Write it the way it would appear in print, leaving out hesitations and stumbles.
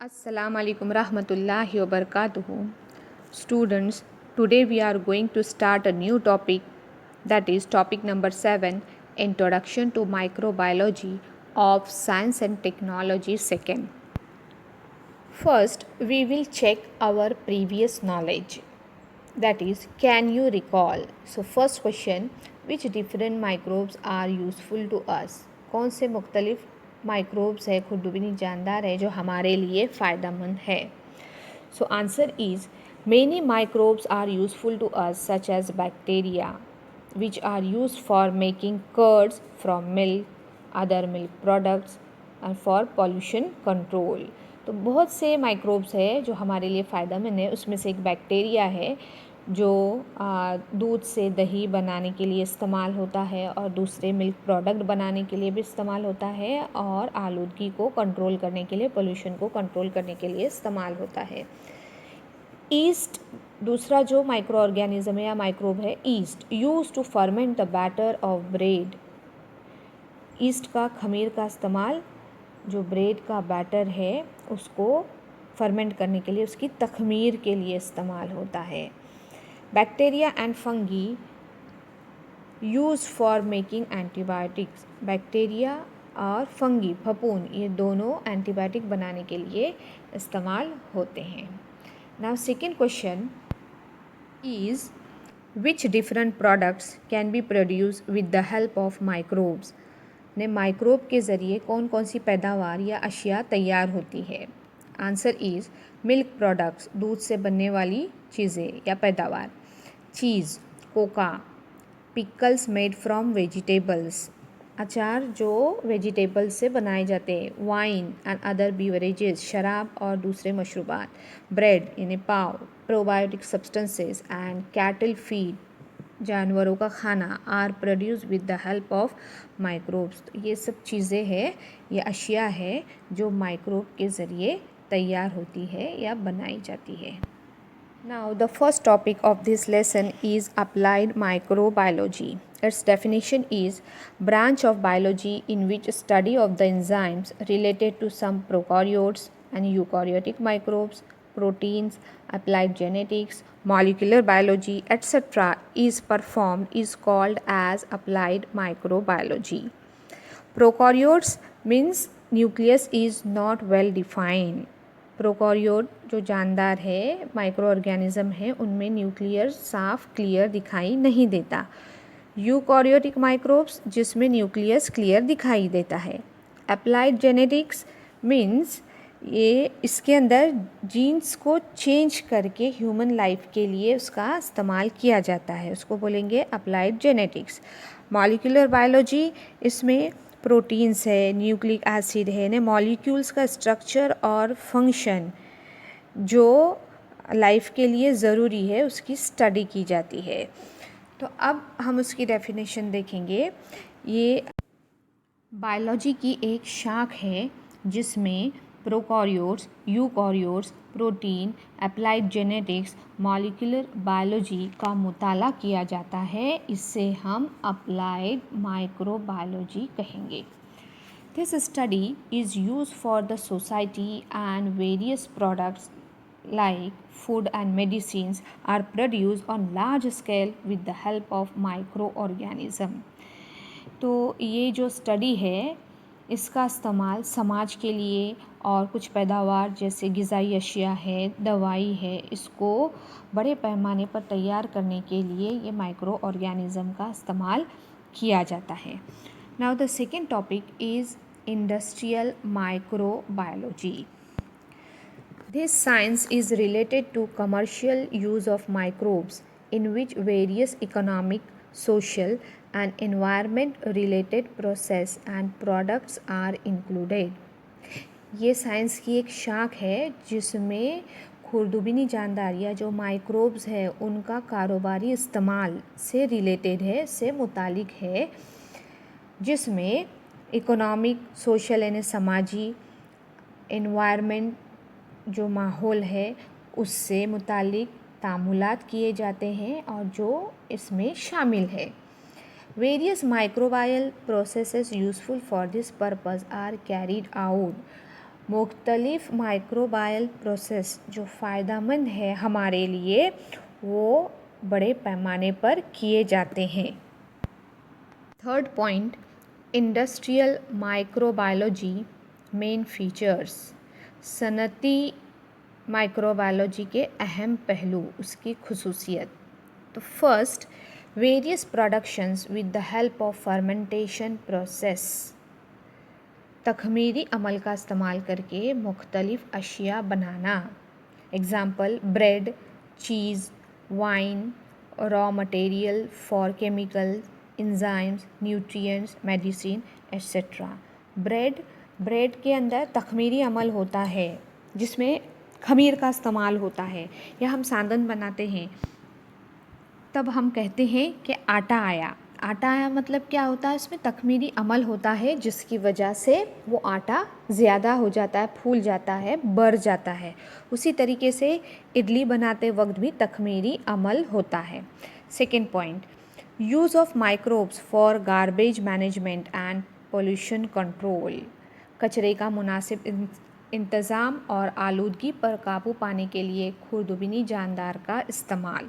Assalamu alaikum rahmatullahi wa barakatuhu. Students, today we are going to start a new topic, that is topic number 7, Introduction to Microbiology of Science and Technology second. First, we will check our previous knowledge. That is, can you recall? So first question, which different microbes are useful to us? कौन से मुख्तलिफ microbes है खुर्दुबिनी जानदार है जो हमारे लिए फ़ायदेमंद है? So answer is, many microbes are useful to us, such as bacteria, which are used for making curds from milk, other milk products, and for pollution control. तो बहुत से माइक्रोब्स है जो हमारे लिए फ़ायदेमंद है. उसमें से एक बैक्टीरिया है जो दूध से दही बनाने के लिए इस्तेमाल होता है और दूसरे मिल्क प्रोडक्ट बनाने के लिए भी इस्तेमाल होता है और आलूदगी को कंट्रोल करने के लिए, पोल्यूशन को कंट्रोल करने के लिए इस्तेमाल होता है. ईस्ट दूसरा जो माइक्रो ऑर्गेनिज्म है या माइक्रोब है, yeast use to ferment the batter of bread. Yeast का खमीर का इस्तेमाल जो ब्रेड का बैटर है उसको फर्मेंट करने के लिए, उसकी तखमीर के लिए इस्तेमाल होता है. Bacteria and fungi use for making antibiotics. Bacteria और फंगी, फफूंद, ये दोनों एंटीबायोटिक बनाने के लिए इस्तेमाल होते हैं. Now second question is, which different products can be produce with the help of microbes. ने माइक्रोब के ज़रिए कौन कौन सी पैदावार या अशिया तैयार होती है? आंसर इज़ मिल्क प्रोडक्ट्स, दूध से बनने वाली चीज़ें या पैदावार. Cheese, cocoa, pickles made from vegetables, अचार जो वेजिटेबल्स से बनाए जाते हैं. वाइन एंड अदर बीवरेजेस, शराब और दूसरे मशरूबात. ब्रेड यानी पाव, probiotic substances and cattle feed, जानवरों का खाना, are produce with the help of microbes. ये सब चीज़ें हैं, ये अशिया है जो माइक्रोब के ज़रिए तैयार होती है या बनाई जाती है. Now the first topic of this lesson is applied microbiology. Its definition is branch of biology in which study of the enzymes related to some prokaryotes and eukaryotic microbes, proteins, applied genetics, molecular biology, etc. is performed is called as applied microbiology. Prokaryotes means nucleus is not well defined. Prokaryote जो जानदार है, micro organism है, उनमें nuclear साफ clear दिखाई नहीं देता. Eukaryotic microbes जिसमें न्यूक्लियस क्लियर दिखाई देता है. अप्लाइड जेनेटिक्स मीन्स ये इसके अंदर जीन्स को चेंज करके ह्यूमन लाइफ के लिए उसका इस्तेमाल किया जाता है, उसको बोलेंगे अप्लाइड जेनेटिक्स. मॉलिक्यूलर बायोलॉजी, इसमें प्रोटीन्स है, न्यूक्लिक एसिड है, ने मॉलिक्यूल्स का स्ट्रक्चर और फंक्शन जो लाइफ के लिए ज़रूरी है उसकी स्टडी की जाती है. तो अब हम उसकी डेफिनेशन देखेंगे. ये बायोलॉजी की एक शाख है जिसमें prokaryotes, eukaryotes, protein, applied genetics, molecular biology का मुताला किया जाता है. इससे हम अप्लाइड माइक्रोबायोलॉजी कहेंगे. This study is use for the society and various products like food and medicines are produced on large scale with the help of microorganism. तो ये जो स्टडी है इसका इस्तेमाल समाज के लिए और कुछ पैदावार जैसे ग़िज़ाई अशिया है, दवाई है, इसको बड़े पैमाने पर तैयार करने के लिए ये माइक्रो ऑर्गेनिज़म का इस्तेमाल किया जाता है. Now the second topic is industrial microbiology. This science is related to commercial use of microbes in which various economic, social and environment related process and products are included. ये science की एक शाख है जिसमें खुर्दुबिनी जानदारियाँ जो माइक्रोब्स है उनका कारोबारी इस्तेमाल से रिलेटेड है, से मुतालिक है, जिसमें इकोनॉमिक, सोशल यानी समाजी, एनवायरनमेंट जो माहौल है उससे मुतालिक तामुलात किए जाते हैं और जो इसमें शामिल है. Various microbial processes useful for this purpose are carried out. मुख्तलिफ माइक्रोबायल प्रोसेस जो फ़ायदेमंद है हमारे लिए वो बड़े पैमाने पर किए जाते हैं। Third point, industrial microbiology main features. सनती माइक्रोबायोलॉजी के अहम पहलू, उसकी खुसूसियत। तो first, various productions with the help of fermentation process. तखमीरी अमल का इस्तेमाल करके मुख्तलिफ अशिया बनाना। Example, bread, cheese, wine, raw material for chemical, enzymes, nutrients, medicine etcetera. Bread के अंदर तखमीरी अमल होता है जिसमें खमीर का इस्तेमाल होता है, या हम सांदन बनाते हैं तब हम कहते हैं कि आटा आया। आटा आया मतलब क्या होता है, इसमें तखमीरी अमल होता है जिसकी वजह से वो आटा ज़्यादा हो जाता है, फूल जाता है, बढ़ जाता है। उसी तरीके से इडली बनाते वक्त भी तखमीरी अमल होता है। Second point, use of microbes for garbage management and pollution control. कचरे का मुनासिब इंतज़ाम और आलूदगी पर काबू पाने के लिए खुर्दबिनी जानदार का इस्तेमाल।